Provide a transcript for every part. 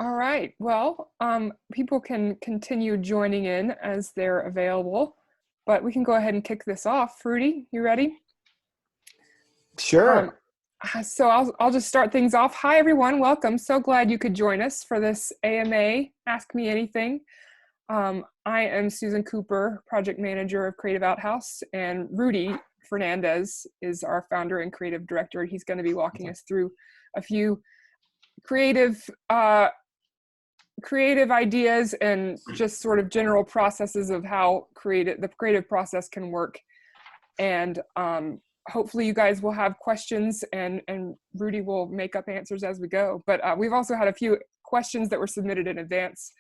All right. Well, people can continue joining in as they're available, but we can go ahead and kick this off. Rudy, you ready? Um, Sure. so I'll just start things off. Hi, everyone. Welcome. So glad you could join us for this AMA Ask Me Anything. I am Susan Cooper, project manager of Creative Outhouse, and Rudy Fernandez is our founder and creative director. He's going to be walking us through a few creative ideas and just sort of general processes of how the creative process can work. And hopefully you guys will have questions, and Rudy will make up answers as we go. But we've also had a few questions that were submitted in advance.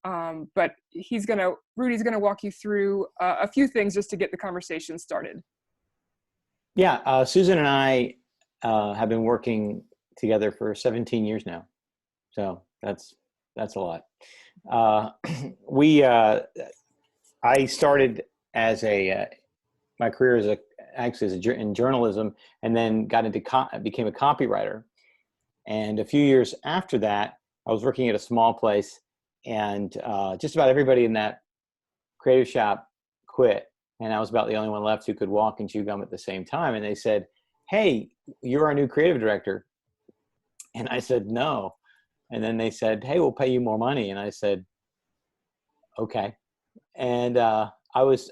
But Rudy's gonna walk you through a few things just to get the conversation started. Yeah, Susan and I have been working together for 17 years now. So that's a lot. I started as my career in journalism, and then became a copywriter. And a few years after that, I was working at a small place, and just about everybody in that creative shop quit. And I was about the only one left who could walk and chew gum at the same time. And they said, "Hey, you're our new creative director." And I said, "No." And then they said, "Hey, we'll pay you more money." And I said, "Okay." And I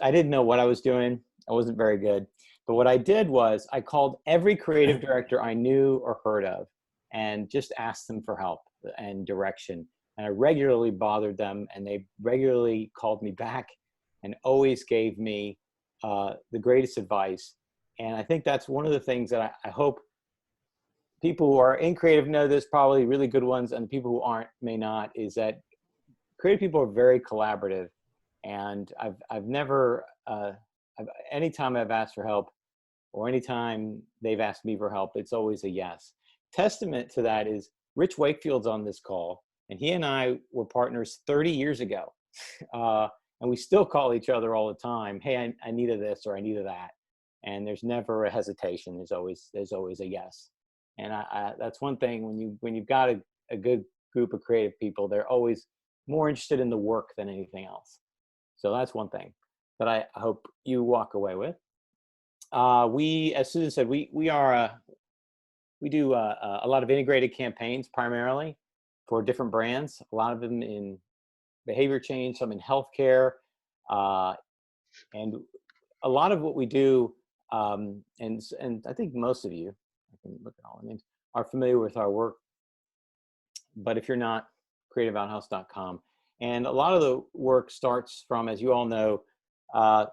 didn't know what I was doing. I wasn't very good. But what I did was I called every creative director I knew or heard of and just asked them for help and direction. And I regularly bothered them, and they regularly called me back and always gave me the greatest advice. And I think that's one of the things that I hope people who are in creative know this, probably really good ones, and people who aren't may not, is that creative people are very collaborative. And anytime I've asked for help, or anytime they've asked me for help, it's always a yes. Testament to that is Rich Wakefield's on this call, and he and I were partners 30 years ago. And we still call each other all the time. "Hey, I needed this," or "I needed that." And there's never a hesitation. There's always a yes. And that's one thing, when you've got a good group of creative people, they're always more interested in the work than anything else. So that's one thing that I hope you walk away with. As Susan said, we do a lot of integrated campaigns, primarily for different brands. A lot of them in behavior change, some in healthcare, and a lot of what we do. And I think most of you, I can look at all the names, are familiar with our work. But if you're not, creativeouthouse.com. And a lot of the work starts from, as you all know,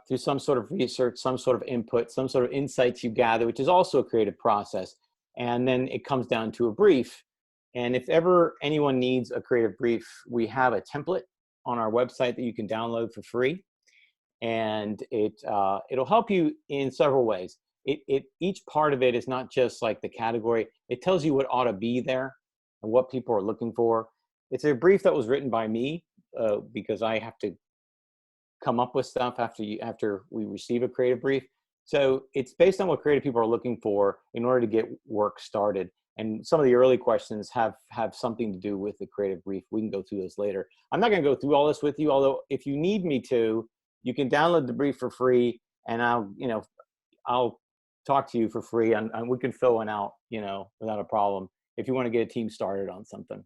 through some sort of research, some sort of input, some sort of insights you gather, which is also a creative process. And then it comes down to a brief. And if ever anyone needs a creative brief, we have a template on our website that you can download for free. And it'll help you in several ways. Each part of it is not just like the category. It tells you what ought to be there and what people are looking for. It's a brief that was written by me because I have to come up with stuff after we receive a creative brief. So it's based on what creative people are looking for in order to get work started. And some of the early questions have something to do with the creative brief. We can go through those later. I'm not going to go through all this with you, although if you need me to, you can download the brief for free, and I'll talk to you for free, and we can fill one out, without a problem, if you want to get a team started on something.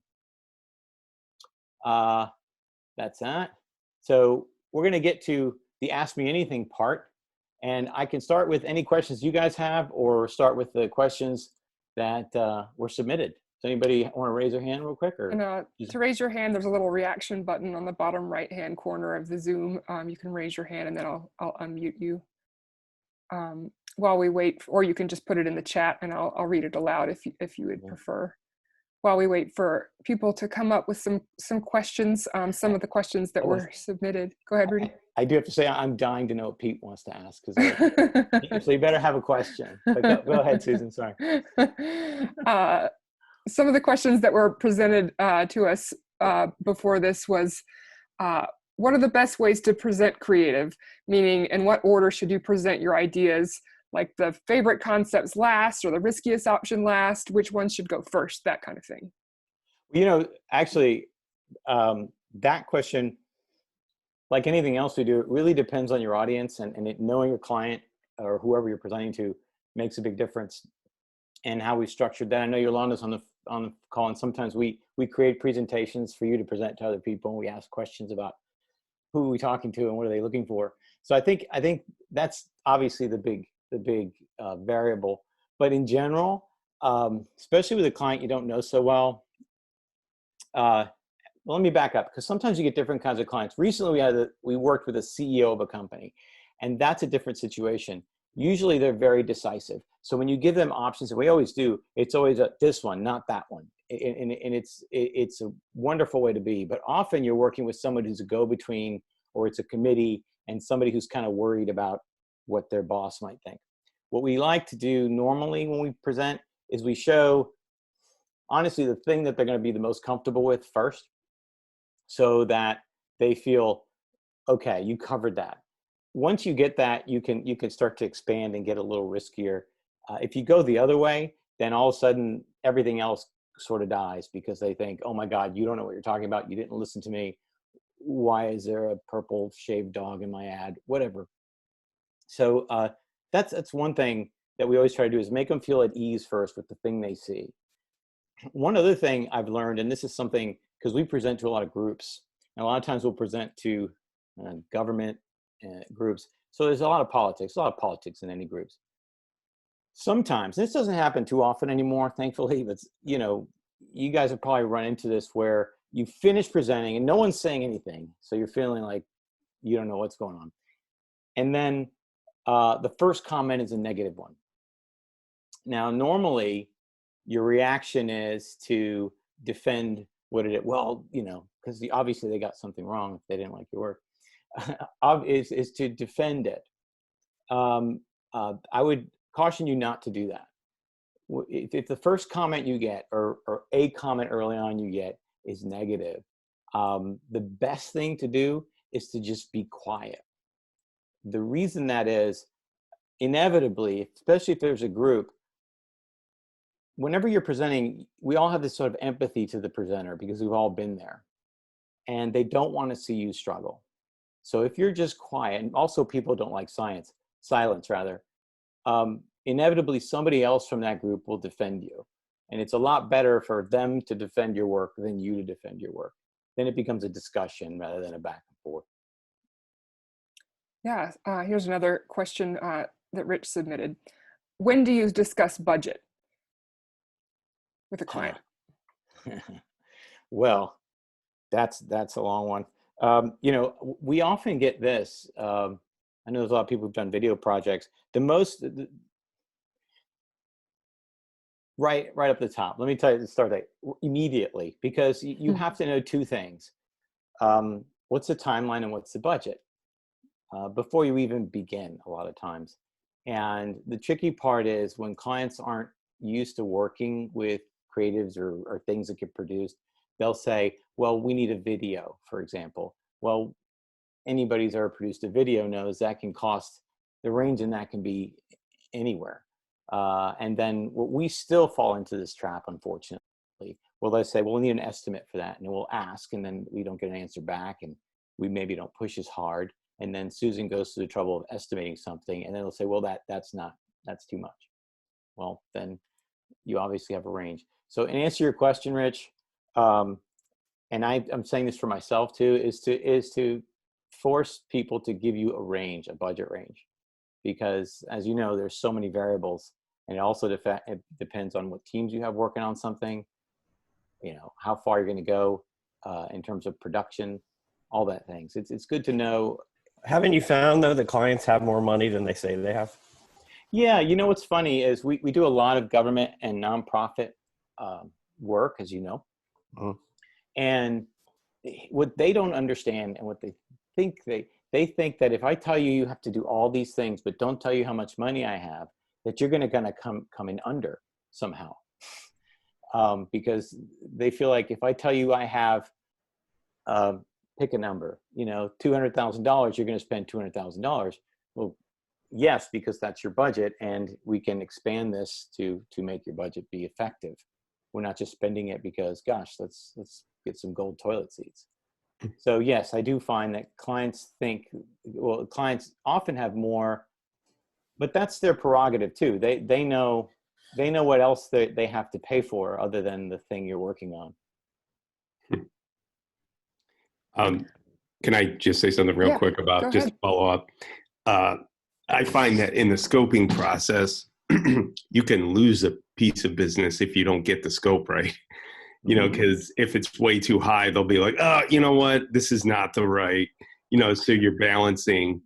That's that. So we're going to get to the Ask Me Anything part, and I can start with any questions you guys have, or start with the questions that were submitted. Does anybody want to raise their hand real quick? And to raise your hand, there's a little reaction button on the bottom right-hand corner of the Zoom. You can raise your hand, and then I'll unmute you while we wait, or you can just put it in the chat, and I'll read it aloud if you would prefer. While we wait for people to come up with some questions, some of the questions that were submitted. Go ahead, Rudy. I do have to say I'm dying to know what Pete wants to ask, so you better have a question. But go ahead, Susan. Sorry. Some of the questions that were presented to us before this was, what are the best ways to present creative? Meaning, in what order should you present your ideas? Like the favorite concepts last, or the riskiest option last? Which ones should go first? That kind of thing. You know, actually, that question, like anything else we do, it really depends on your audience, and knowing your client or whoever you're presenting to makes a big difference. And how we structured that. I know Yolanda's on the call, and sometimes we create presentations for you to present to other people, and we ask questions about who are we talking to and what are they looking for. So I think that's obviously the big variable. But in general, especially with a client you don't know so well, well, let me back up, because sometimes you get different kinds of clients. Recently, we worked with a CEO of a company, and that's a different situation. Usually, they're very decisive. So when you give them options, and we always do, it's always this one, not that one, and it's a wonderful way to be. But often, you're working with someone who's a go-between, or it's a committee, and somebody who's kind of worried about what their boss might think. What we like to do normally when we present is we show, honestly, the thing that they're going to be the most comfortable with first, so that they feel, okay, you covered that. Once you get that, you can start to expand and get a little riskier. If you go the other way, then all of a sudden everything else sort of dies, because they think, oh my God, you don't know what you're talking about. You didn't listen to me. Why is there a purple shaved dog in my ad? Whatever. So that's one thing that we always try to do, is make them feel at ease first with the thing they see. One other thing I've learned, and this is something, because we present to a lot of groups, and a lot of times we'll present to government groups. So there's a lot of politics in any groups. Sometimes, this doesn't happen too often anymore, thankfully, but you know, you guys have probably run into this where you finish presenting and no one's saying anything. So you're feeling like you don't know what's going on. And then the first comment is a negative one. Now, normally your reaction is to defend what it is. Well, you know, because obviously they got something wrong if they didn't like your work, is to defend it. I would caution you not to do that. If the first comment you get, or a comment early on you get, is negative, the best thing to do is to just be quiet. The reason that is, inevitably, especially if there's a group, whenever you're presenting, we all have this sort of empathy to the presenter because we've all been there, and they don't want to see you struggle. So if you're just quiet, and also people don't like silence rather, inevitably somebody else from that group will defend you. And it's a lot better for them to defend your work than you to defend your work. Then it becomes a discussion rather than a back and forth. Yeah, here's another question that Rich submitted. When do you discuss budget with a client? Well, that's a long one. You know, we often get this. I know there's a lot of people who've done video projects. Right up the top. Let me tell you the start date immediately, because you have to know two things. What's the timeline and what's the budget? Before you even begin, a lot of times. And the tricky part is when clients aren't used to working with creatives or things that get produced, they'll say, well, we need a video, for example. Well, anybody who's ever produced a video knows that can cost, the range in that can be anywhere. And then we still fall into this trap, unfortunately. Well, they say, well, we need an estimate for that. And we'll ask, and then we don't get an answer back, and we maybe don't push as hard. And then Susan goes through the trouble of estimating something, and then they'll say, well, that's too much. Well, then you obviously have a range. So in answer to your question, Rich, and I'm saying this for myself too, is to force people to give you a range, a budget range, because as you know, there's so many variables, and it also it depends on what teams you have working on something, you know, how far you're going to go in terms of production, all that things. It's good to know. Haven't you found, though, that clients have more money than they say they have? Yeah, you know what's funny is we do a lot of government and nonprofit work, as you know. Mm. And what they don't understand, and what they think, they think that if I tell you have to do all these things, but don't tell you how much money I have, that you're gonna come in under somehow. Because they feel like if I tell you I have, pick a number, you know, $200,000, you're going to spend $200,000. Well, yes, because that's your budget, and we can expand this to make your budget be effective. We're not just spending it because, gosh, let's get some gold toilet seats. So yes, I do find that clients clients often have more, but that's their prerogative too. They know what else they have to pay for other than the thing you're working on. Can I just say something real quick about just to follow up? I find that in the scoping process, you can lose a piece of business if you don't get the scope right. You know, because if it's way too high, they'll be like, oh, you know what, this is not the right, you know, so you're balancing.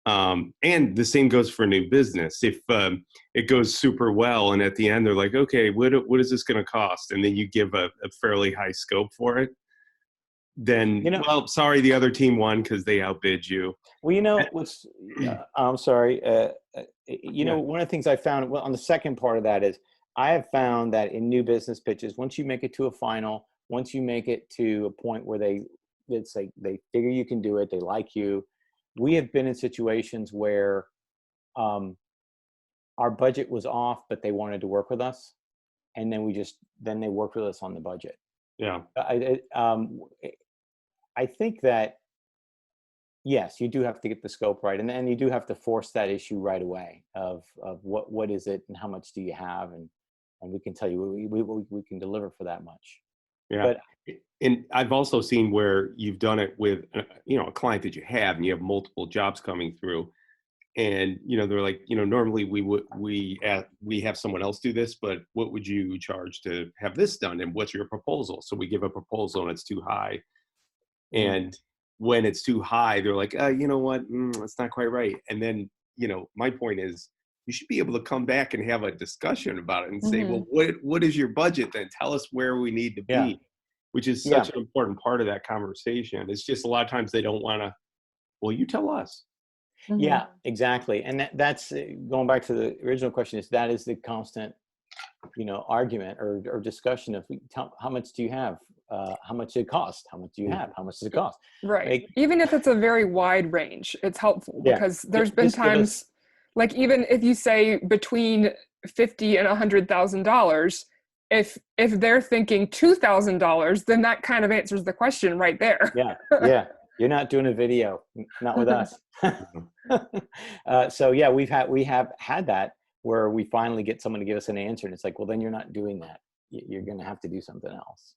And the same goes for new business. If it goes super well and at the end they're like, okay, what is this going to cost? And then you give a fairly high scope for it. Then, well, sorry, the other team won because they outbid you. Well, you know, I'm sorry. You know, one of the things I found on the second part of that is I have found that in new business pitches, once you make it to a final, once you make it to a point where it's like they figure you can do it, they like you. We have been in situations where our budget was off, but they wanted to work with us, and then they worked with us on the budget. Yeah. I think that, yes, you do have to get the scope right, and you do have to force that issue right away of what is it and how much do you have, and we can tell you we can deliver for that much. Yeah. But, and I've also seen where you've done it with a client that you have, and you have multiple jobs coming through, and they're like, normally we have someone else do this, but what would you charge to have this done, and what's your proposal? So we give a proposal and it's too high. And when it's too high, they're like, you know what, it's not quite right. And then, my point is, you should be able to come back and have a discussion about it and say, well, what is your budget? Then tell us where we need to be, which is such an important part of that conversation. It's just a lot of times they don't want to, well, you tell us. Yeah, exactly. And that's going back to the original question, that is the constant, argument or discussion of how much do you have? How much does it cost? How much do you have? How much does it cost? Right. Even if it's a very wide range, it's helpful because there's been times, like even if you say between $50,000 and $100,000, if they're thinking $2,000, then that kind of answers the question right there. Yeah. You're not doing a video, not with us. So yeah, we have had that where we finally get someone to give us an answer, and it's like, well, then you're not doing that. You're going to have to do something else.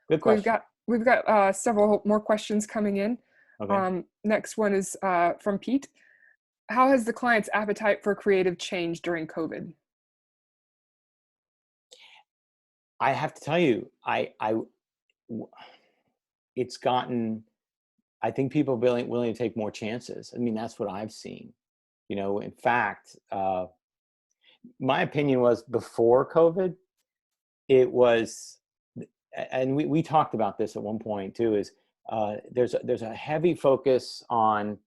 Good question. We've got several more questions coming in. Okay. Next one is from Pete. How has the client's appetite for creative changed during COVID? I have to tell you, it's gotten, I think people are willing to take more chances. I mean, that's what I've seen. In fact, my opinion was before COVID, it was, and we talked about this at one point too, is there's a heavy focus on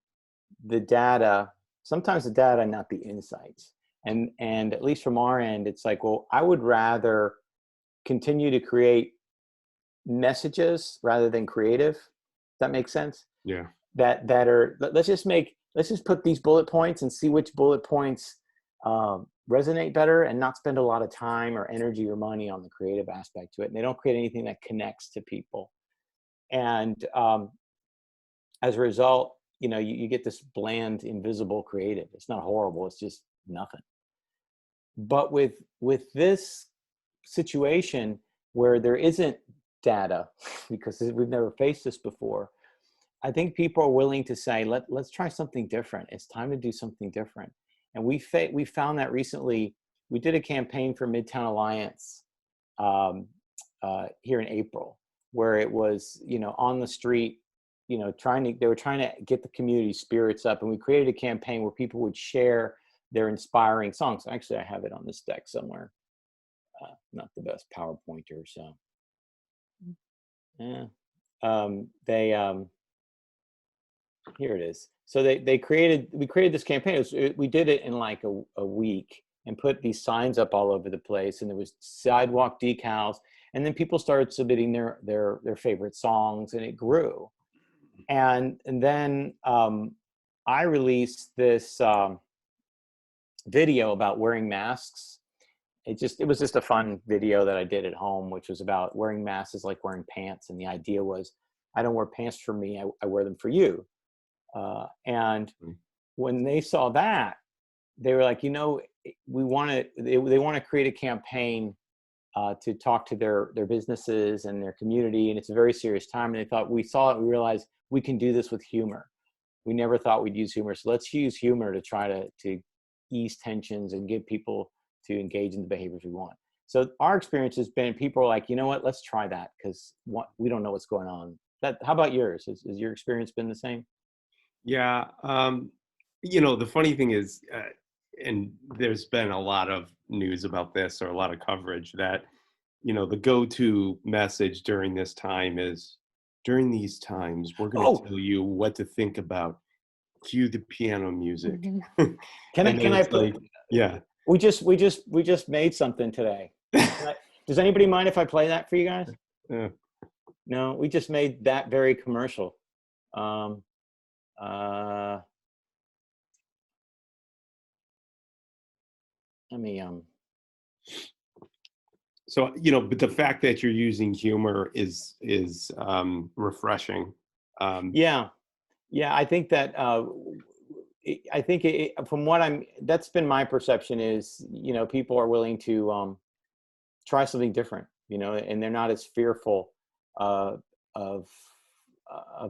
the data, sometimes the data, not the insights. And at least from our end, it's like, well, I would rather continue to create messages rather than creative. Does that make sense? Yeah. That are, let's just put these bullet points and see which bullet points resonate better, and not spend a lot of time or energy or money on the creative aspect to it. And they don't create anything that connects to people. And as a result, you get this bland, invisible creative. It's not horrible. It's just nothing. But with this situation where there isn't data, because we've never faced this before, I think people are willing to say, let's try something different. It's time to do something different. And we found that recently. We did a campaign for Midtown Alliance here in April, where it was, on the street, they were trying to get the community spirits up. And we created a campaign where people would share their inspiring songs. Actually, I have it on this deck somewhere. Not the best PowerPointer, so. Yeah. Here it is. So we created this campaign. We did it in like a week, and put these signs up all over the place, and there was sidewalk decals, and then people started submitting their favorite songs, and it grew. And then I released this video about wearing masks, it was just a fun video that I did at home, which was about wearing masks is like wearing pants. And the idea was, I don't wear pants for me, I wear them for you. And when they saw that, they were like, we want to, they want to create a campaign to talk to their businesses and their community. And it's a very serious time. And they thought, we saw it, we realized we can do this with humor. We never thought we'd use humor. So let's use humor to try to ease tensions and get people to engage in the behaviors we want. So our experience has been, people are like, you know what, let's try that, because we don't know what's going on. How about yours? Has your experience been the same? Yeah. The funny thing is, and there's been a lot of news about this, or a lot of coverage, that, the go-to message during this time is, during these times, we're going to tell you what to think about. Cue the piano music. Mm-hmm. Can I play? Yeah. We just made something today. Does anybody mind if I play that for you guys? Yeah. No, we just made that very commercial. Let me So, but the fact that you're using humor is refreshing. Yeah, I think that from what that's been my perception is, people are willing to try something different, and they're not as fearful of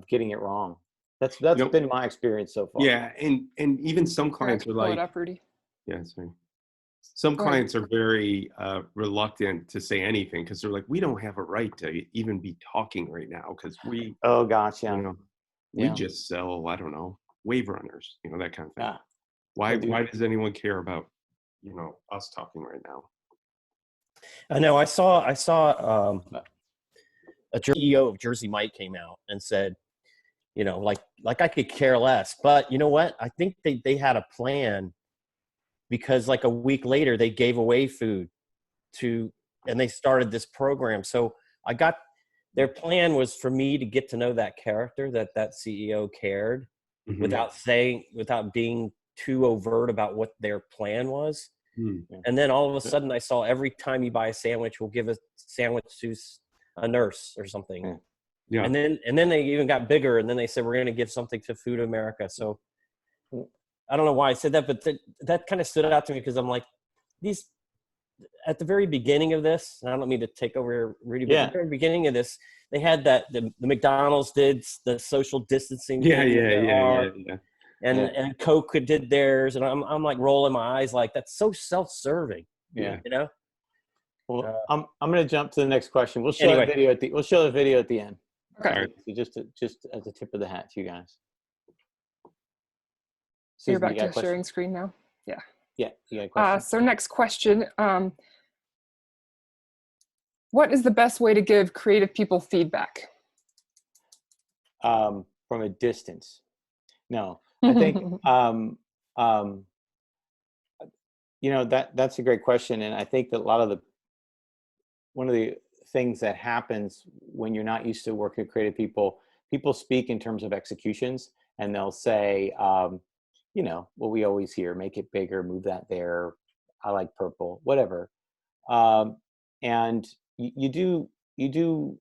getting it wrong. That's been my experience so far. Yeah, and even some clients are Pull it like, up, Rudy. yeah, sorry. Some clients are very reluctant to say anything, because they're like, we don't have a right to even be talking right now, because we, oh gosh, yeah, we just sell, I don't know, wave runners, that kind of thing. Yeah. Why does anyone care about, us talking right now? I know. I saw a CEO of Jersey Mike came out and said, like I could care less. But you know what? I think they had a plan, because like a week later they gave away food and they started this program. So their plan was for me to get to know that character, that CEO cared, Mm-hmm. without being too overt about what their plan was. Mm-hmm. And then all of a sudden I saw, every time you buy a sandwich, we'll give a sandwich to a nurse or something. Yeah. And then they even got bigger, and then they said, we're going to give something to Food America. So I don't know why I said that, but that kind of stood out to me, because I'm like, at the very beginning of this, and I don't mean to take over Rudy, but at the very beginning of this, they had the McDonald's did the social distancing. Yeah. And Coke did theirs, and I'm like rolling my eyes, like, that's so self-serving. Yeah. Well, I'm going to jump to the next question. We'll show the video at the end. Okay. All right. So just as a tip of the hat to you guys. So you're Susan, back to sharing screen now? Yeah. Yeah, you got a question? So next question. What is the best way to give creative people feedback? From a distance. No, I think, that's a great question. And I think that one of the things that happens when you're not used to working with creative people speak in terms of executions, and they'll say, what we always hear, make it bigger, move that there. I like purple, whatever. And you do yourself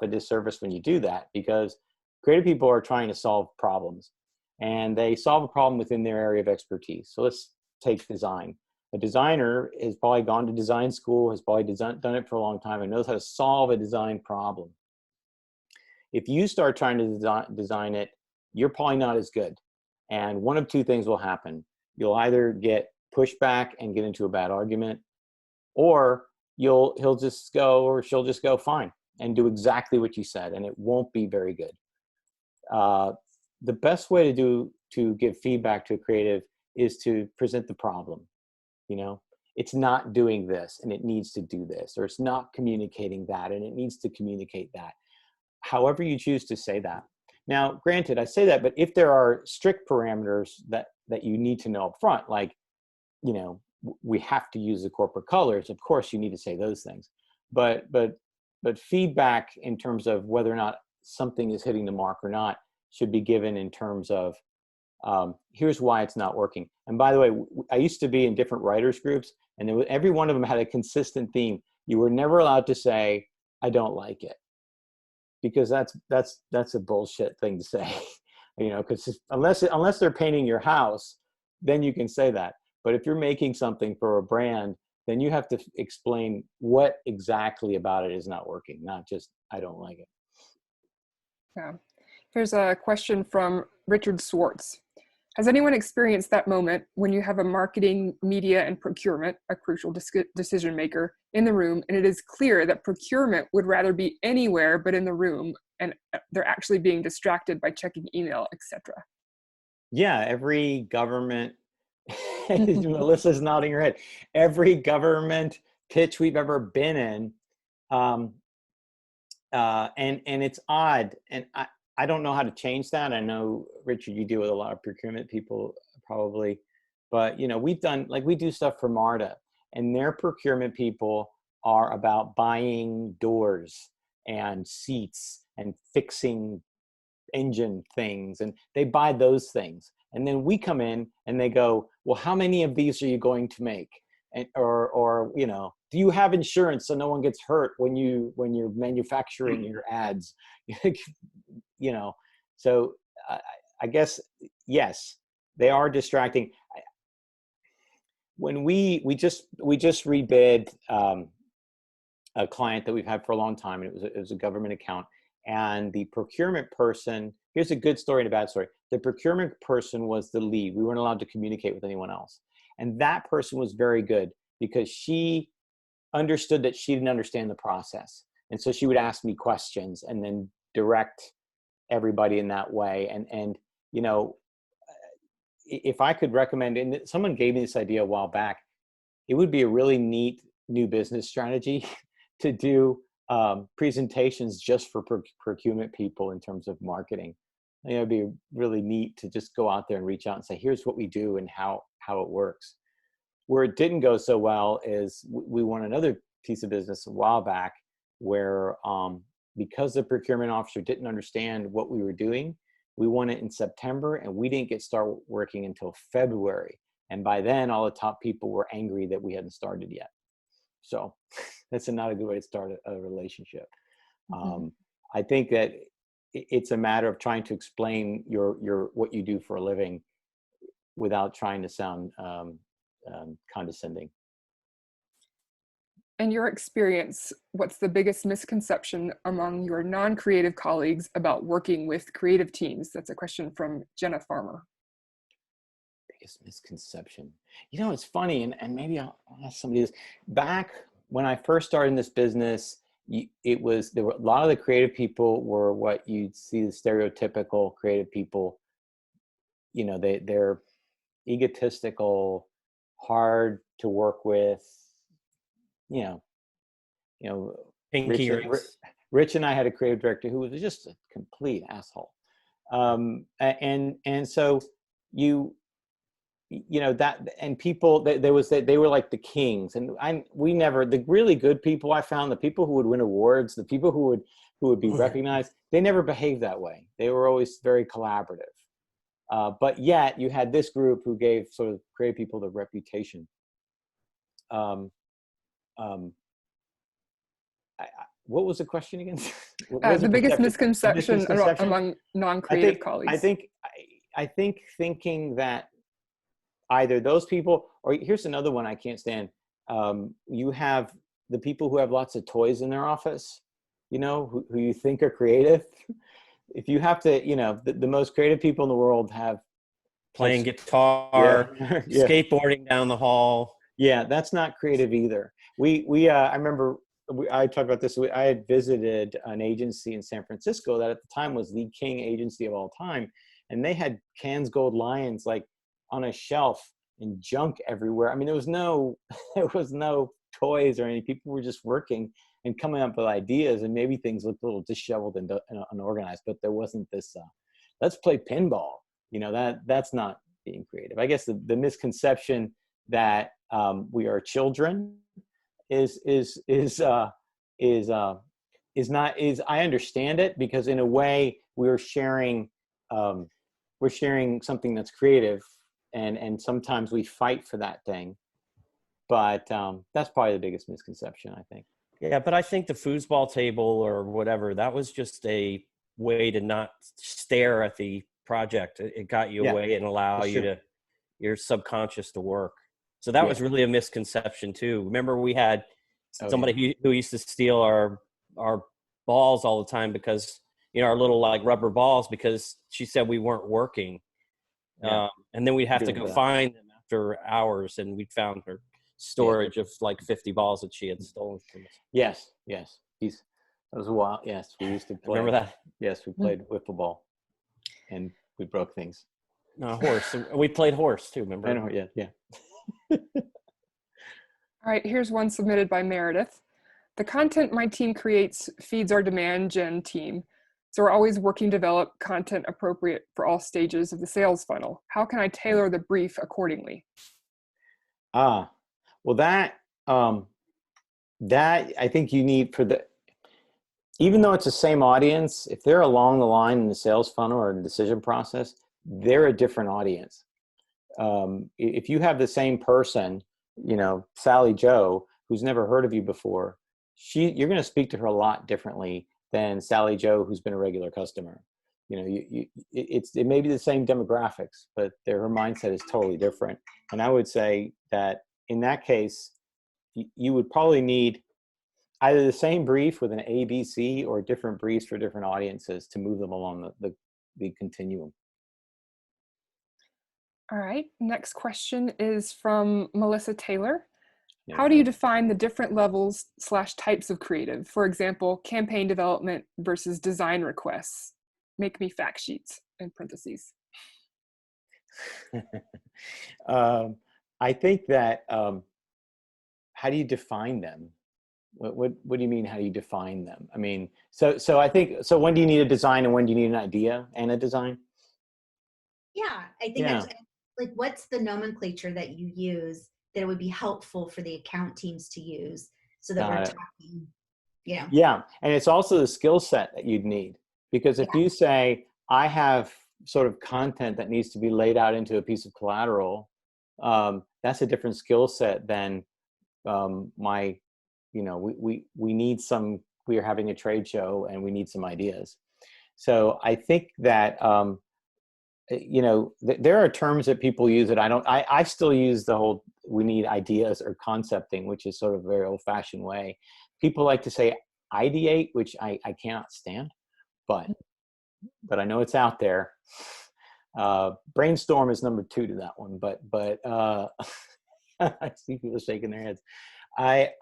a disservice when you do that, because creative people are trying to solve problems, and they solve a problem within their area of expertise. So let's take design. A designer has probably gone to design school, has probably done it for a long time, and knows how to solve a design problem. If you start trying to design it, you're probably not as good. And one of two things will happen. You'll either get pushback and get into a bad argument, or he'll just go, or she'll just go, fine, and do exactly what you said, and it won't be very good. The best way to give feedback to a creative is to present the problem. It's not doing this and it needs to do this, or it's not communicating that and it needs to communicate that. However you choose to say that. Now, granted, I say that, but if there are strict parameters that you need to know up front, like, we have to use the corporate colors, of course you need to say those things. But feedback in terms of whether or not something is hitting the mark or not should be given in terms of Here's why it's not working. And by the way, I used to be in different writers groups, and every one of them had a consistent theme. You were never allowed to say, I don't like it, because that's a bullshit thing to say. Because unless they're painting your house, then you can say that. But if you're making something for a brand, then you have to explain what exactly about it is not working, not just, I don't like it. Yeah. Here's a question from Richard Swartz. Has anyone experienced that moment when you have a marketing, media, and procurement, a crucial decision maker, in the room, and it is clear that procurement would rather be anywhere but in the room, and they're actually being distracted by checking email, etc.? Yeah, every government, Melissa's nodding her head, every government pitch we've ever been in, and it's odd, and I don't know how to change that. I know, Richard, you deal with a lot of procurement people probably, but we do stuff for MARTA, and their procurement people are about buying doors and seats and fixing engine things, and they buy those things. And then we come in and they go, well, how many of these are you going to make? And, or do you have insurance so no one gets hurt when you're manufacturing your ads? So I guess, yes, they are distracting. When we just rebid a client that we've had for a long time, and it was a government account, and the procurement person, here's a good story and a bad story. The procurement person was the lead. We weren't allowed to communicate with anyone else. And that person was very good because she understood that she didn't understand the process. And so she would ask me questions and then direct everybody in that way. And if I could recommend, and someone gave me this idea a while back, it would be a really neat new business strategy to do presentations just for procurement people in terms of marketing. It'd be really neat to just go out there and reach out and say, here's what we do and how it works. Where it didn't go so well is we won another piece of business a while back where because the procurement officer didn't understand what we were doing, we won it in September and we didn't start working until February. And by then all the top people were angry that we hadn't started yet. So that's not a good way to start a relationship. I think that it's a matter of trying to explain your what you do for a living without trying to sound condescending. In your experience, what's the biggest misconception among your non-creative colleagues about working with creative teams? That's a question from Jenna Farmer. Biggest misconception. It's funny, and maybe I'll ask somebody this. Back when I first started in this business, there were a lot of the creative people were what you'd see the stereotypical creative people. They're egotistical, hard to work with. Rich and I had a creative director who was just a complete asshole. And so that, and people, they were like the kings, and the really good people I found, the people who would win awards, the people who would be recognized, they never behaved that way. They were always very collaborative. But yet you had this group who gave sort of creative people the reputation. What was the question again? The biggest misconception among non-creative colleagues. I think thinking that either those people, or here's another one I can't stand. You have the people who have lots of toys in their office, who you think are creative. If you have to, the most creative people in the world have playing guitar, yeah. skateboarding down the hall. Yeah, that's not creative either. I remember I talked about this. I had visited an agency in San Francisco that at the time was the king agency of all time. And they had Cannes Gold Lions like on a shelf and junk everywhere. I mean, there was no toys or any. People were just working and coming up with ideas, and maybe things looked a little disheveled and unorganized, but there wasn't this, let's play pinball. That's not being creative. I guess the misconception that we are children is I understand it, because in a way we're sharing we're sharing something that's creative, and sometimes we fight for that thing. But that's probably the biggest misconception, I think. Yeah, but I think the foosball table or whatever, that was just a way to not stare at the project. It got you Yeah, away and allow that's you true. to, your subconscious to work. So that was Yeah. really a misconception too. Remember we had Oh, somebody who used to steal our balls all the time because, our little like rubber balls, because she said we weren't working. Yeah. And then we'd have to Doing go that. find them after hours, and we found her storage of like 50 balls that she had stolen from us. Yes. That was a while. Yes, we used to play. Remember that? Yes, we played wiffle ball, and we broke things. No, horse. And we played horse too, remember? I know. Yeah. All right, here's one submitted by Meredith. The content my team creates feeds our demand gen team. So we're always working to develop content appropriate for all stages of the sales funnel. How can I tailor the brief accordingly? Well, that I think you need even though it's the same audience, if they're along the line in the sales funnel or the decision process, they're a different audience. If you have the same person, Sally Joe, who's never heard of you before, you're going to speak to her a lot differently than Sally Joe, who's been a regular customer. It may be the same demographics, but her mindset is totally different. And I would say that in that case, you would probably need either the same brief with an A, B, C, or different briefs for different audiences to move them along the continuum. All right, next question is from Melissa Taylor. Yeah. How do you define the different levels / types of creative? For example, campaign development versus design requests. Make me fact sheets in parentheses. I think that, how do you define them? What do you mean? How do you define them? I mean, so I think, so when do you need a design and when do you need an idea and a design? Yeah, I think that's like, what's the nomenclature that you use that it would be helpful for the account teams to use so that we're talking, Yeah, and it's also the skill set that you'd need, because if you say, I have sort of content that needs to be laid out into a piece of collateral, that's a different skill set than we are having a trade show and we need some ideas. So I think that there are terms that people use that I still use the whole, we need ideas or concepting, which is sort of a very old fashioned way. People like to say ideate, which I cannot stand, but I know it's out there. Brainstorm is number 2 to that one, but I see people shaking their heads. I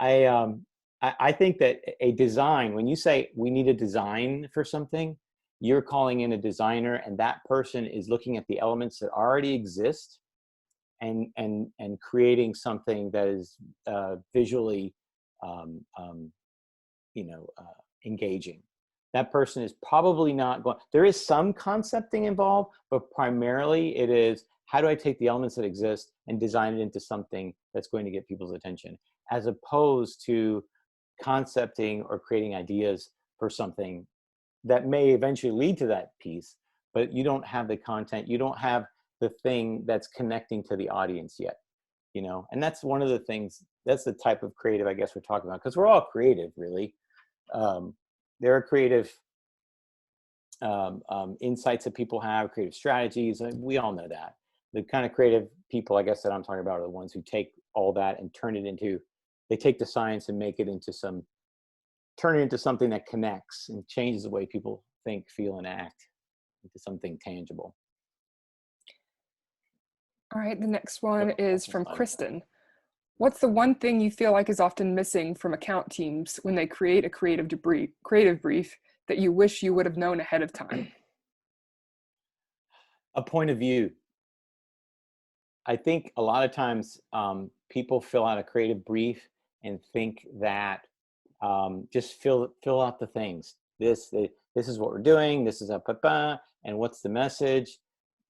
think that a design, when you say we need a design for something, you're calling in a designer, and that person is looking at the elements that already exist and creating something that is visually engaging. That person is probably not going, there is some concepting involved, but primarily it is, how do I take the elements that exist and design it into something that's going to get people's attention, as opposed to concepting or creating ideas for something that may eventually lead to that piece, but you don't have the content, you don't have the thing that's connecting to the audience yet, and that's one of the things, that's the type of creative I guess we're talking about, because we're all creative, really. There are creative insights that people have, creative strategies, and we all know that. The kind of creative people, I guess, that I'm talking about are the ones who take all that and they take the science and turn it into something that connects and changes the way people think, feel, and act into something tangible. All right, the next one is from Kristen. What's the one thing you feel like is often missing from account teams when they create a creative brief that you wish you would have known ahead of time? A point of view. I think a lot of times people fill out a creative brief and think that just fill out the things. This is what we're doing. This is and what's the message?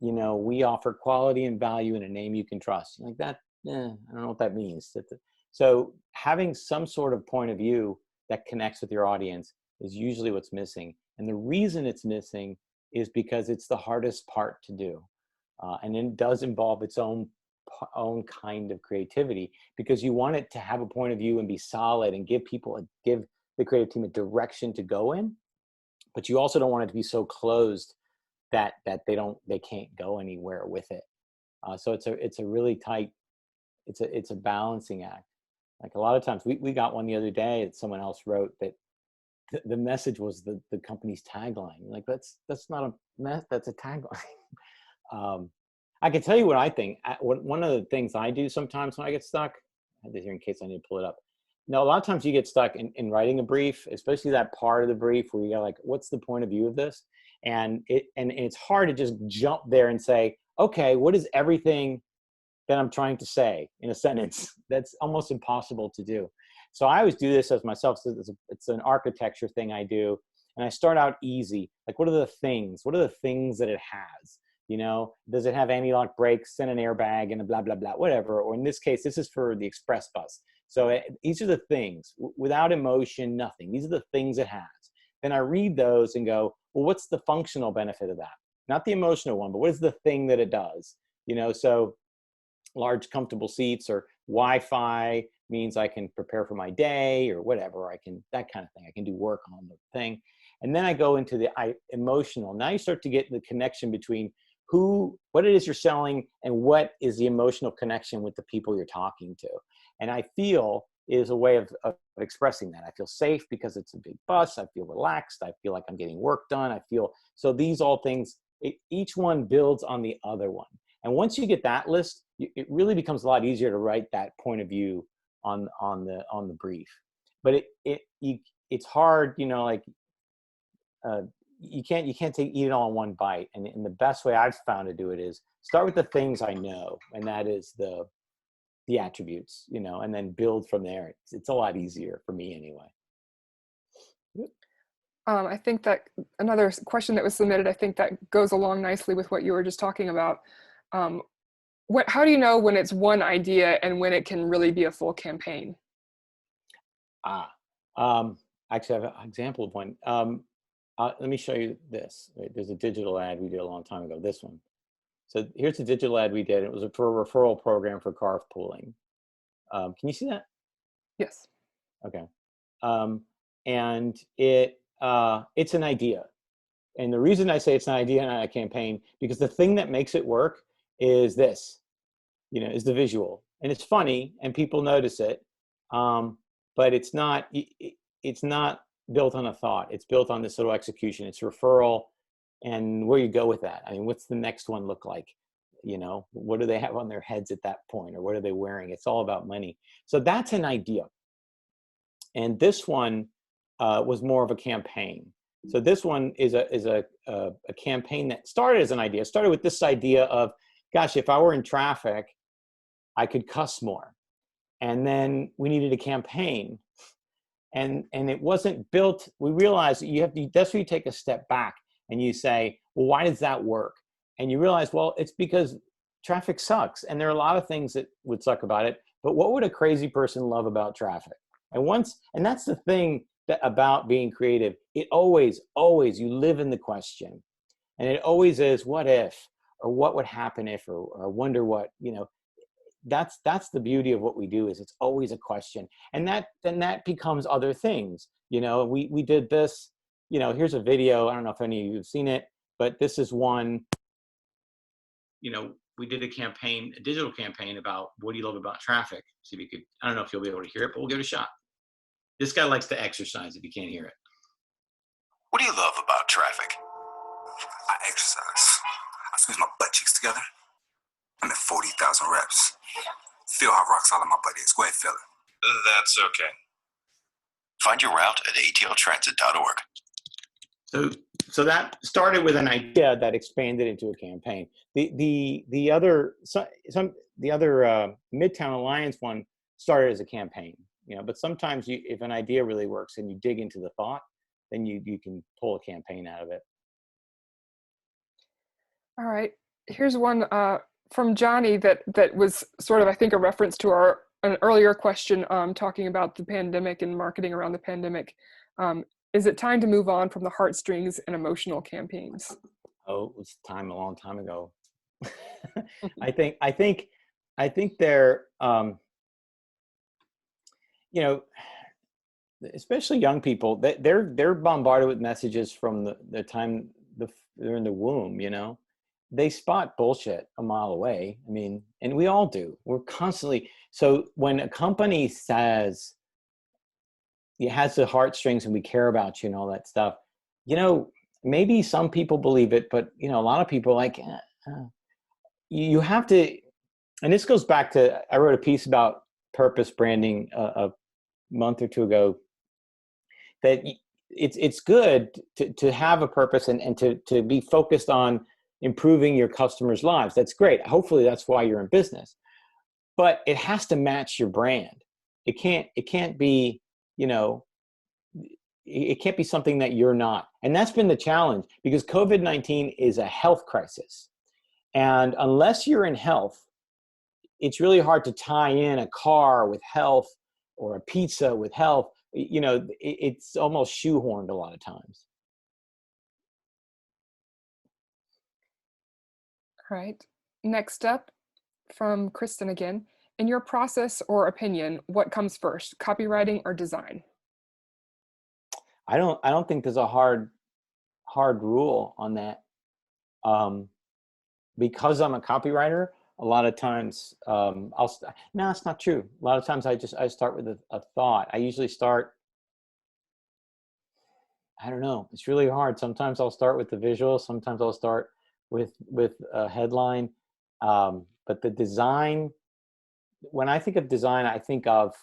We offer quality and value in a name you can trust. Like that, I don't know what that means. So having some sort of point of view that connects with your audience is usually what's missing. And the reason it's missing is because it's the hardest part to do. And it does involve its own kind of creativity, because you want it to have a point of view and be solid and give the creative team a direction to go in, but you also don't want it to be so closed that they can't go anywhere with it. So it's a really tight, it's a balancing act. Like a lot of times we got one the other day that someone else wrote that the message was the company's tagline. Like that's not a mess, that's a tagline. I can tell you what I think. One of the things I do sometimes when I get stuck, I have this here in case I need to pull it up. Now, a lot of times you get stuck in writing a brief, especially that part of the brief where you got like, what's the point of view of this? And it's hard to just jump there and say, okay, what is everything that I'm trying to say in a sentence? That's almost impossible to do. So I always do this as myself. So it's an architecture thing I do. And I start out easy. Like, what are the things? What are the things that it has? You know, does it have anti-lock brakes and an airbag and a blah, blah, blah, whatever. Or in this case, this is for the express bus. So these are the things. Without emotion, nothing. These are the things it has. Then I read those and go, well, what's the functional benefit of that? Not the emotional one, but what is the thing that it does? You know, so large comfortable seats or Wi-Fi means I can prepare for my day or whatever. That kind of thing. I can do work on the thing. And then I go into the emotional. Now you start to get the connection between what it is you're selling and what is the emotional connection with the people you're talking to. And I feel is a way of expressing that. I feel safe because it's a big bus. I feel relaxed. I feel like I'm getting work done. So these all things, each one builds on the other one. And once you get that list, it really becomes a lot easier to write that point of view on the brief. But it's hard, you know, like you can't eat it all in one bite. And the best way I've found to do it is start with the things I know, and that is the attributes, you know, and then build from there. It's a lot easier for me anyway. I think that another question that was submitted, I think that goes along nicely with what you were just talking about. How do you know when it's one idea and when it can really be a full campaign? Actually, I have an example of one. Let me show you this. There's a digital ad we did a long time ago, this one. So here's a digital ad we did. It was for a referral program for carpooling. Can you see that? Yes. Okay. And it's an idea. And the reason I say it's an idea and not a campaign, because the thing that makes it work is this, you know, is the visual. And it's funny and people notice it, but it's not built on a thought. It's built on this little execution. It's referral and where you go with that. I mean, what's the next one look like? You know, what do they have on their heads at that point, or what are they wearing? It's all about money. So that's an idea. And this one was more of a campaign. So this one is a campaign that started as an idea. It started with this idea of, gosh, if I were in traffic, I could cuss more. And then we needed a campaign. And it wasn't built. We realized that that's where you take a step back and you say, well, why does that work? And you realize, well, it's because traffic sucks. And there are a lot of things that would suck about it. But what would a crazy person love about traffic? And that's the thing about being creative. It always, you live in the question. And it always is, what if, or what would happen if, or wonder what, you know. That's the beauty of what we do, is it's always a question. And then that becomes other things. You know, we did this, you know, here's a video. I don't know if any of you have seen it, but this is one, you know, we did a digital campaign about what do you love about traffic? See if you could, I don't know if you'll be able to hear it, but we'll give it a shot. This guy likes to exercise if you can't hear it. What do you love about traffic? I exercise. I squeeze my butt cheeks together. I'm at 40,000 reps. Feel how rock solid my butt is. Go ahead, feel it. That's okay. Find your route at atltransit.org. So that started with an idea that expanded into a campaign. The other Midtown Alliance one started as a campaign, you know. But sometimes if an idea really works and you dig into the thought, then you can pull a campaign out of it. All right. Here's one from Johnny that was sort of, I think, a reference to an earlier question talking about the pandemic and marketing around the pandemic. Is it time to move on from the heartstrings and emotional campaigns? Oh, it was a long time ago. I think they're, you know, especially young people, they're bombarded with messages from the time they're in the womb, you know. They spot bullshit a mile away. I mean, and we all do. We're constantly, so when a company says it has the heartstrings and we care about you and all that stuff, you know, maybe some people believe it, but you know, a lot of people are like, you have to, and this goes back to, I wrote a piece about purpose branding a month or two ago, that it's good to have a purpose and to be focused on improving your customers' lives. That's great. Hopefully that's why you're in business, but it has to match your brand. It can't be, you know, it can't be something that you're not. And that's been the challenge, because COVID-19 is a health crisis. And unless you're in health, it's really hard to tie in a car with health or a pizza with health. You know, it's almost shoehorned a lot of times. All right. Next up from Kristen again. In your process or opinion, what comes first, copywriting or design? I don't think there's a hard rule on that. Because I'm a copywriter, a lot of times no, it's not true. A lot of times I start with a thought. I usually start, I don't know, it's really hard. Sometimes I'll start with the visual. Sometimes I'll start with a headline. But the design, when I think of design, I think of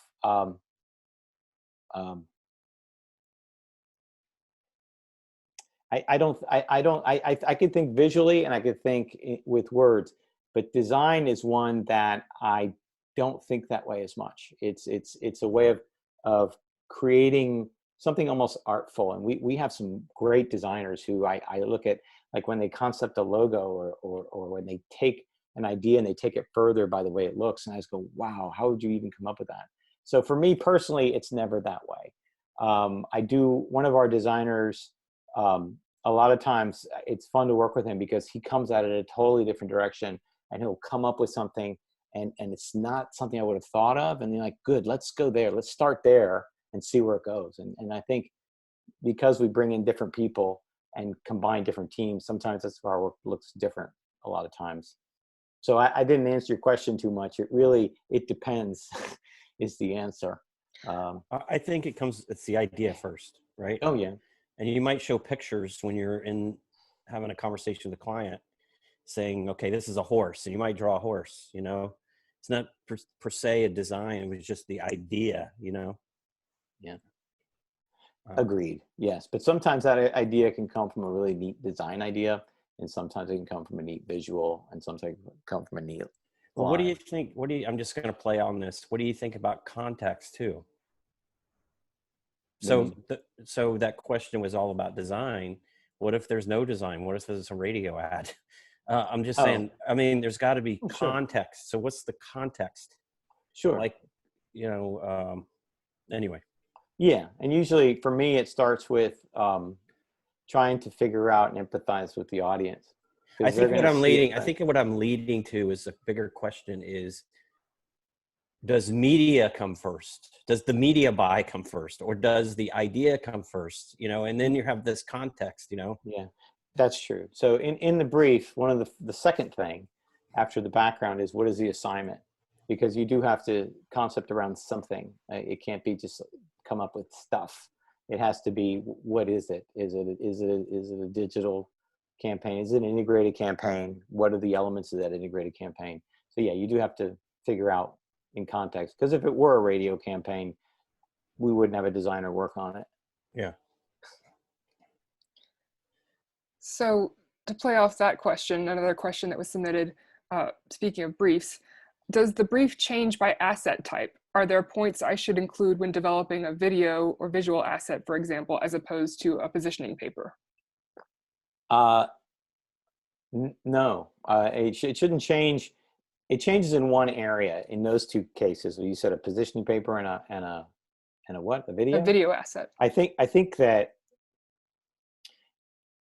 I could think visually and I could think with words, but design is one that I don't think that way as much. It's a way of creating something almost artful. And we have some great designers who I look at, like when they concept a logo or when they take an idea and they take it further by the way it looks. And I just go, wow, how would you even come up with that? So for me personally, it's never that way. One of our designers, a lot of times it's fun to work with him because he comes at it a totally different direction, and he'll come up with something and it's not something I would have thought of. And they're like, good, let's go there. Let's start there and see where it goes. And I think because we bring in different people and combine different teams, sometimes that's why our work looks different a lot of times. So I didn't answer your question too much. It depends is the answer. I think it's the idea first, right? Oh yeah. And you might show pictures when you're having a conversation with a client saying, okay, this is a horse, and you might draw a horse, you know, it's not per se a design. It was just the idea, you know? Yeah. Agreed. Yes. But sometimes that idea can come from a really neat design idea, and sometimes it can come from a neat visual, and sometimes it can come from a neat line. Well, what do you think? I'm just going to play on this. What do you think about context too? So that question was all about design. What if there's no design? What if there's a radio ad? I'm just saying, I mean, there's got to be context. Sure. So what's the context? Sure. Like, you know, anyway. Yeah. And usually for me, it starts with trying to figure out and empathize with the audience. I think what I'm leading to is a bigger question is, does media come first? Does the media buy come first? Or does the idea come first? You know, and then you have this context, you know? Yeah, that's true. So in the brief, one of the second thing after the background is, what is the assignment? Because you do have to concept around something. It can't be just come up with stuff. It has to be, what is it? Is it a digital campaign? Is it an integrated campaign? What are the elements of that integrated campaign? So yeah, you do have to figure out in context, because if it were a radio campaign, we wouldn't have a designer work on it. Yeah. So to play off that question, another question that was submitted, speaking of briefs, does the brief change by asset type? Are there points I should include when developing a video or visual asset, for example, as opposed to a positioning paper? No, it shouldn't change. It changes in one area in those two cases. You said a positioning paper and a what? A video? A video asset. I think that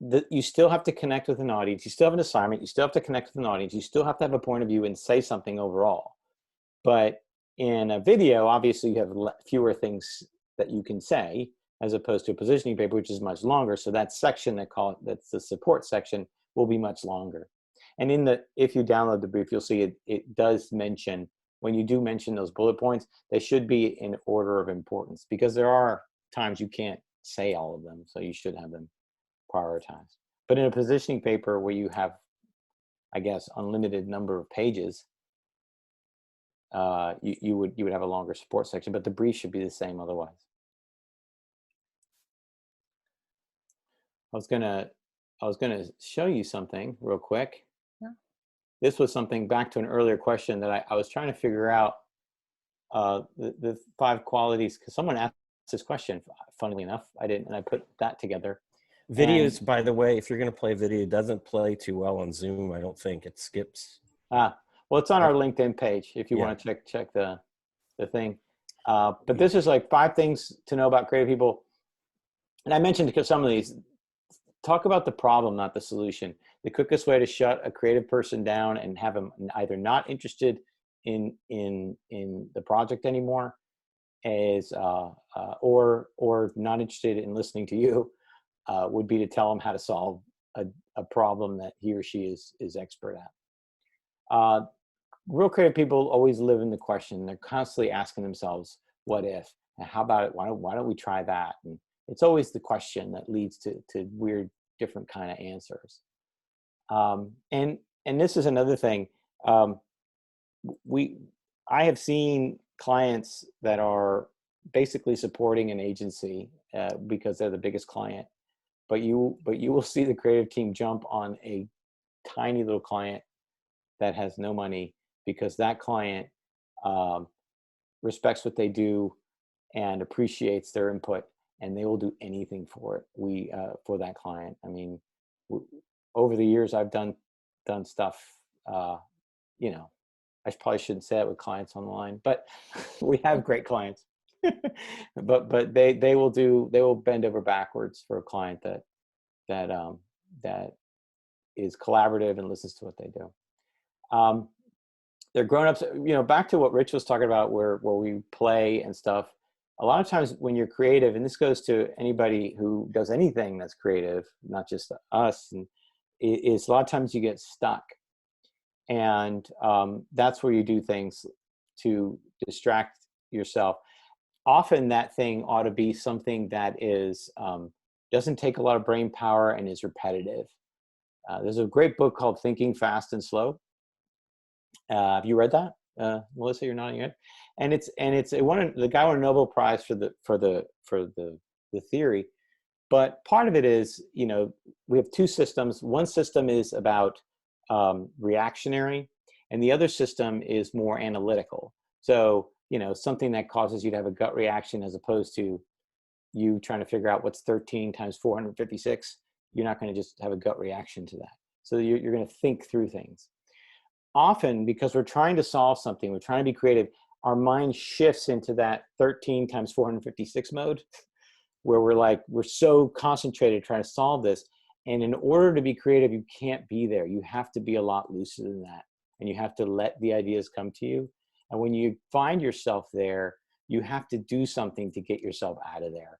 you still have to connect with an audience. You still have an assignment. You still have to connect with an audience. You still have to have a point of view and say something overall. But in a video, obviously you have fewer things that you can say as opposed to a positioning paper, which is much longer. So that section that's the support section will be much longer. And if you download the brief, you'll see it does mention, when you do mention those bullet points, they should be in order of importance, because there are times you can't say all of them. So you should have them prioritized. But in a positioning paper where you have, I guess, unlimited number of pages, you would have a longer support section, but the brief should be the same otherwise. I was gonna show you something real quick. Yeah. This was something back to an earlier question that I was trying to figure out, the 5 qualities, because someone asked this question, funnily enough. I didn't, and I put that together. Videos, by the way, if you're going to play video, it doesn't play too well on Zoom. I don't think it skips. Well, it's on our LinkedIn page if you want to check the thing. But this is like 5 things to know about creative people. And I mentioned some of these. Talk about the problem, not the solution. The quickest way to shut a creative person down and have them either not interested in the project anymore is, or not interested in listening to you, would be to tell them how to solve a problem that he or she is expert at. Real creative people always live in the question. They're constantly asking themselves, what if? And how about it? Why don't we try that? And it's always the question that leads to weird, different kind of answers. And this is another thing. I have seen clients that are basically supporting an agency because they're the biggest client, but you will see the creative team jump on a tiny little client that has no money, because that client respects what they do and appreciates their input, and they will do anything for it. For that client. I mean, over the years, I've done stuff. You know, I probably shouldn't say it with clients on the line, but we have great clients. but they will bend over backwards for a client that is collaborative and listens to what they do. They're grown-ups, back to what Rich was talking about, where we play and stuff. A lot of times when you're creative, and this goes to anybody who does anything that's creative, not just us, and is a lot of times you get stuck. And that's where you do things to distract yourself. Often that thing ought to be something that is doesn't take a lot of brain power and is repetitive. There's a great book called Thinking Fast and Slow. Have you read that, Melissa? You're nodding your head. And the guy won a Nobel Prize for the theory. But part of it is, we have 2 systems. One system is about reactionary, and the other system is more analytical. So, something that causes you to have a gut reaction, as opposed to you trying to figure out what's 13 times 456. You're not going to just have a gut reaction to that. So you're going to think through things. Often, because we're trying to solve something, we're trying to be creative, our mind shifts into that 13 times 456 mode, where we're so concentrated trying to solve this. And in order to be creative, you can't be there. You have to be a lot looser than that. And you have to let the ideas come to you. And when you find yourself there, you have to do something to get yourself out of there.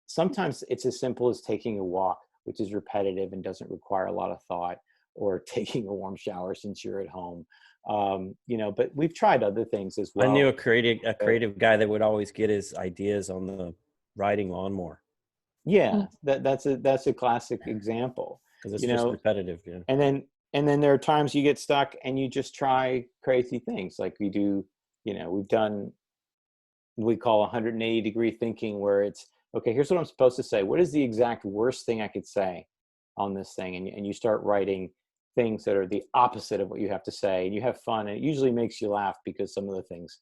Sometimes it's as simple as taking a walk, which is repetitive and doesn't require a lot of thought, or taking a warm shower since you're at home. But we've tried other things as well. I knew a creative guy that would always get his ideas on the riding lawnmower. Yeah, that's a classic example, because it's just repetitive. Yeah. And then there are times you get stuck and you just try crazy things, like we do. We've done, we call 180-degree thinking, where it's, okay, here's what I'm supposed to say. What is the exact worst thing I could say on this thing? And you start writing things that are the opposite of what you have to say, and you have fun, and it usually makes you laugh, because some of the things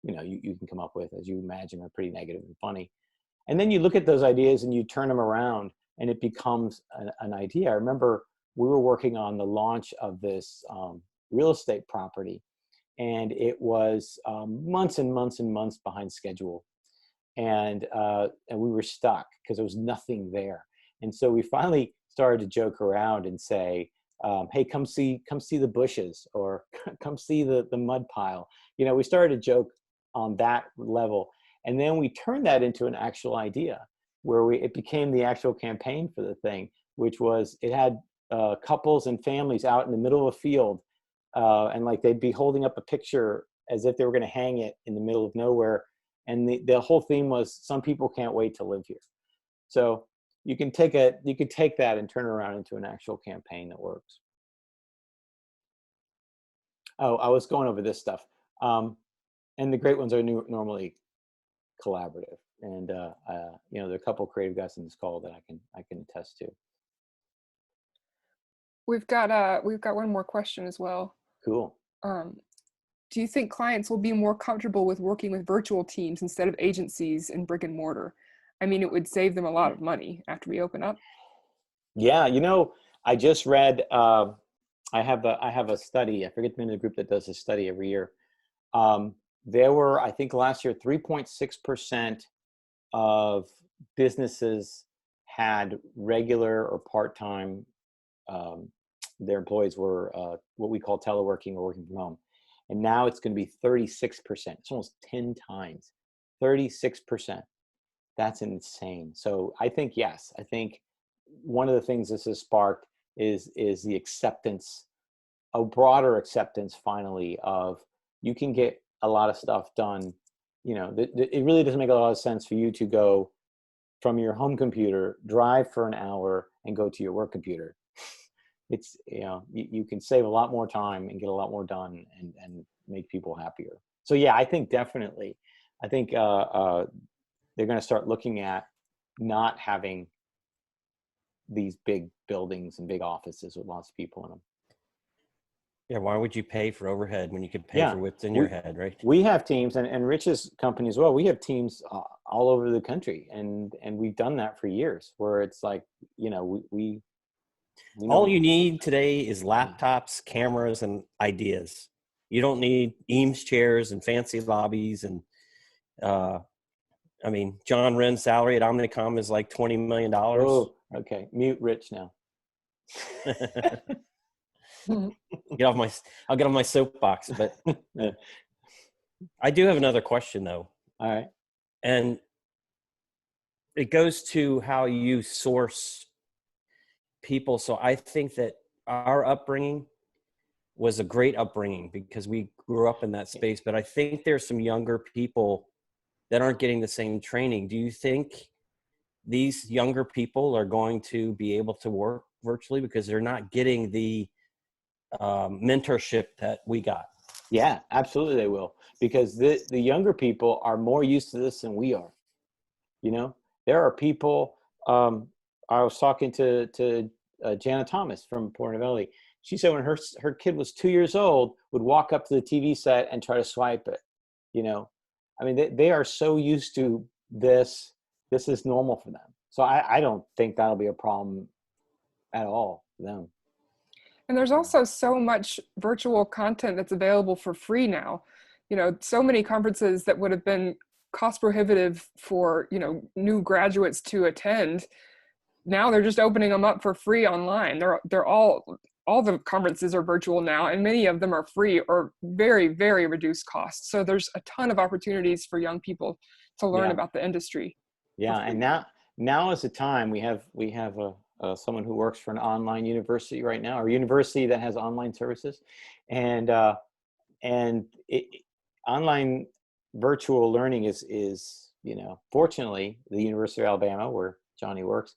you can come up with, as you imagine, are pretty negative and funny. And then you look at those ideas and you turn them around, and it becomes an idea. I remember we were working on the launch of this real estate property, and it was months and months and months behind schedule, and we were stuck because there was nothing there. And so we finally started to joke around and say, hey, come see the bushes, or come see the mud pile. You know, we started to joke on that level. And then we turned that into an actual idea where it became the actual campaign for the thing, which was, it had couples and families out in the middle of a field, and like they'd be holding up a picture as if they were going to hang it in the middle of nowhere. And the whole theme was, some people can't wait to live here. So you can take that and turn it around into an actual campaign that works. Oh, I was going over this stuff. And the great ones are normally collaborative. And you know, there are a couple of creative guys in this call that I can attest to. We've got one more question as well. Cool. Do you think clients will be more comfortable with working with virtual teams instead of agencies in brick and mortar? I mean, it would save them a lot of money after we open up. Yeah, you know, I just read. I have a study. I forget the name of the group that does this study every year. There were, I think last year, 3.6% of businesses had regular or part-time. Their employees were what we call teleworking or working from home. And now it's going to be 36%. It's almost 10 times, 36%. That's insane. So I think, yes, I think one of the things this has sparked is the acceptance, a broader acceptance finally, of you can get a lot of stuff done. You know, it really doesn't make a lot of sense for you to go from your home computer, drive for an hour, and go to your work computer. It's, you know, you can save a lot more time and get a lot more done and make people happier. So yeah, I think definitely, I think they're going to start looking at not having these big buildings and big offices with lots of people in them. Yeah, why would you pay for overhead when you could pay for what's in your head, right? We have teams, and Rich's company as well. We have teams all over the country, and we've done that for years. Where it's like, you know, we all you need today is laptops, cameras, and ideas. You don't need Eames chairs and fancy lobbies. And I mean, John Wren's salary at Omnicom is like $20 million. Oh, okay. Mute Rich now. I'll get off my soapbox, but I do have another question though. All right. And it goes to how you source people. So I think that our upbringing was a great upbringing because we grew up in that space, but I think there's some younger people that aren't getting the same training. Do you think these younger people are going to be able to work virtually because they're not getting the mentorship that we got? Yeah, absolutely they will, because the younger people are more used to this than we are. You know, there are people, I was talking to Jana Thomas from Port Novelli. She said when her kid was 2 years old, would walk up to the TV set and try to swipe it. You know, I mean, they are so used to this. This is normal for them. So I don't think that'll be a problem at all for them. And there's also so much virtual content that's available for free now. You know, so many conferences that would have been cost prohibitive for, you know, new graduates to attend. Now they're just opening them up for free online. They're all the conferences are virtual now, and many of them are free or very, very reduced costs. So there's a ton of opportunities for young people to learn about the industry. Yeah, and now is the time. We have someone who works for an online university right now, or a university that has online services, and online virtual learning is, you know, fortunately the University of Alabama, where Johnny works,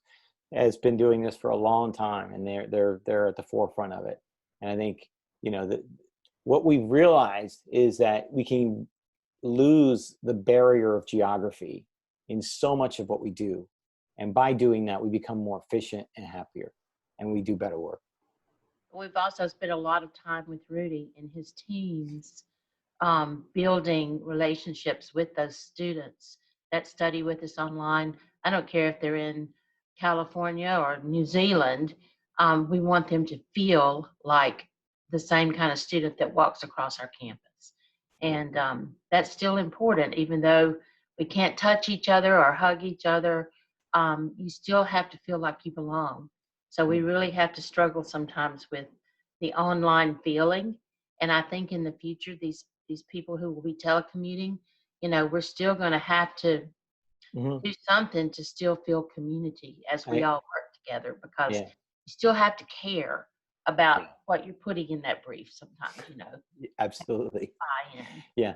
has been doing this for a long time, and they're at the forefront of it. And I think, you know, what we've realized is that we can lose the barrier of geography in so much of what we do. And by doing that, we become more efficient and happier, and we do better work. We've also spent a lot of time with Rudy and his teams building relationships with those students that study with us online. I don't care if they're in California or New Zealand. We want them to feel like the same kind of student that walks across our campus. And that's still important, even though we can't touch each other or hug each other. you still have to feel like you belong. So we really have to struggle sometimes with the online feeling. And I think in the future, these people who will be telecommuting, we're still going to have to do something to still feel community as we all work together, because Yeah. you still have to care about what you're putting in that brief sometimes, Absolutely. buy in. Yeah.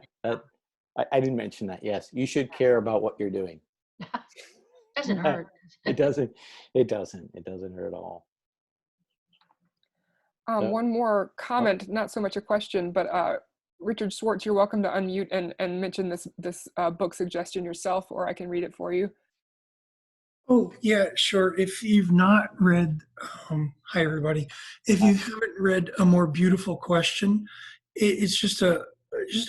I didn't mention that. Yes. You should care about what you're doing. Doesn't hurt. It doesn't hurt at all. One more comment, not so much a question, but Richard Schwartz, you're welcome to unmute and mention this book suggestion yourself, or I can read it for you. Oh, yeah, sure. If you've not read, hi everybody. If you haven't read A More Beautiful Question, it's just a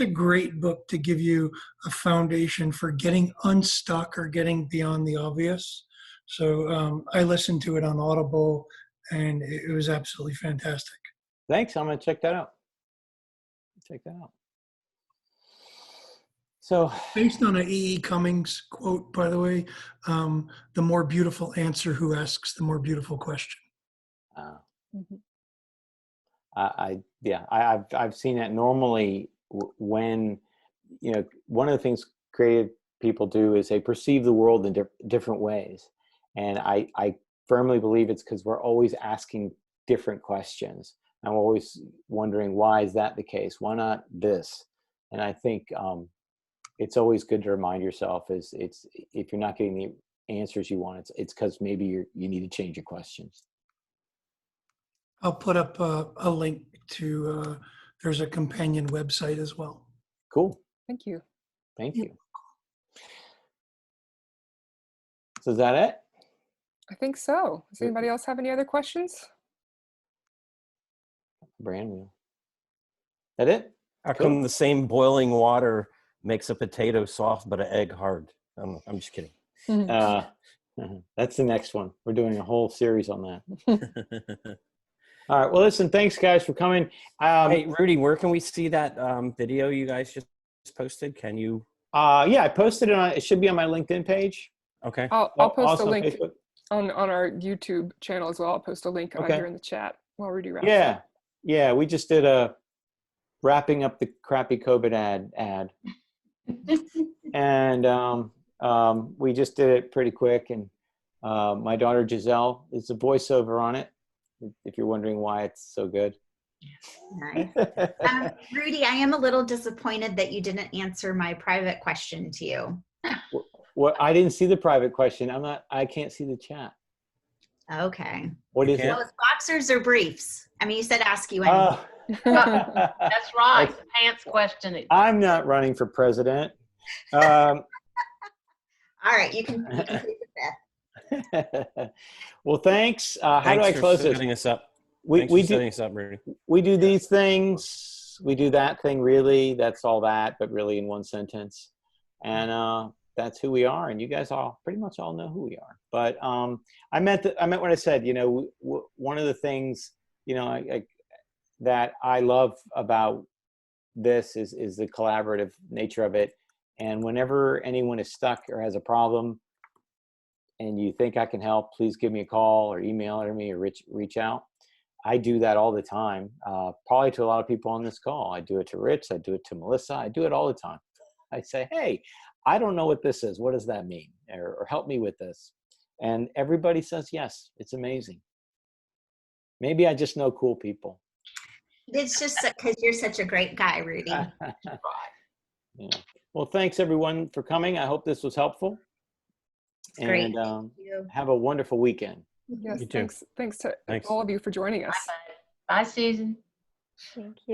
great book to give you a foundation for getting unstuck or getting beyond the obvious. So I listened to it on Audible, and it was absolutely fantastic. Thanks. I'm going to check that out. So, based on a E.E. Cummings quote, by the way, the more beautiful answer who asks the more beautiful question. I've seen that normally when, one of the things creative people do is they perceive the world in different ways. And I firmly believe it's because we're always asking different questions. I'm always wondering, why is that the case? Why not this? And I think it's always good to remind yourself if you're not getting the answers you want, it's because maybe you need to change your questions. I'll put up a link to, there's a companion website as well. Cool. Thank you. Thank you. So is that it? I think so. Does anybody else have any other questions? Brand new. That it? How come the same boiling water makes a potato soft but an egg hard? I'm just kidding. That's the next one. We're doing a whole series on that. All right. Well, listen, thanks guys for coming. Hey, Rudy, where can we see that video you guys just posted? Can you? Yeah, I posted it it should be on my LinkedIn page. Okay. I'll post a link Facebook. on our YouTube channel as well. I'll post a link here in the chat while Rudy wraps up. Yeah. We just did wrapping up the crappy COVID ad. And we just did it pretty quick. And my daughter Giselle is the voiceover on it, if you're wondering why it's so good. Nice. Rudy, I am a little disappointed that you didn't answer my private question to you. Well, I didn't see the private question. I can't see the chat. Okay. What is it? Well, it's boxers or briefs? I mean, you said ask you anything. That's right. The pants question. I'm not running for president. All right, you can take the fifth. Well, thanks. How do I close this? Setting us up. We do setting us up, Rudy. We do these things. We do that thing. Really, that's all that, but really in one sentence. And that's who we are. And you guys all pretty much all know who we are. But I meant what I said. One of the things that I love about this is the collaborative nature of it. And whenever anyone is stuck or has a problem and you think I can help, please give me a call or email me or reach out. I do that all the time, probably to a lot of people on this call. I do it to Rich. I do it to Melissa. I do it all the time. I say, hey, I don't know what this is. What does that mean? Or help me with this. And everybody says yes. It's amazing. Maybe I just know cool people. It's just because you're such a great guy, Rudy. Yeah. Well, thanks everyone for coming. I hope this was helpful. Great. And have a wonderful weekend. Yes, You too. thanks to all of you for joining us. Bye, Susan. Thank you.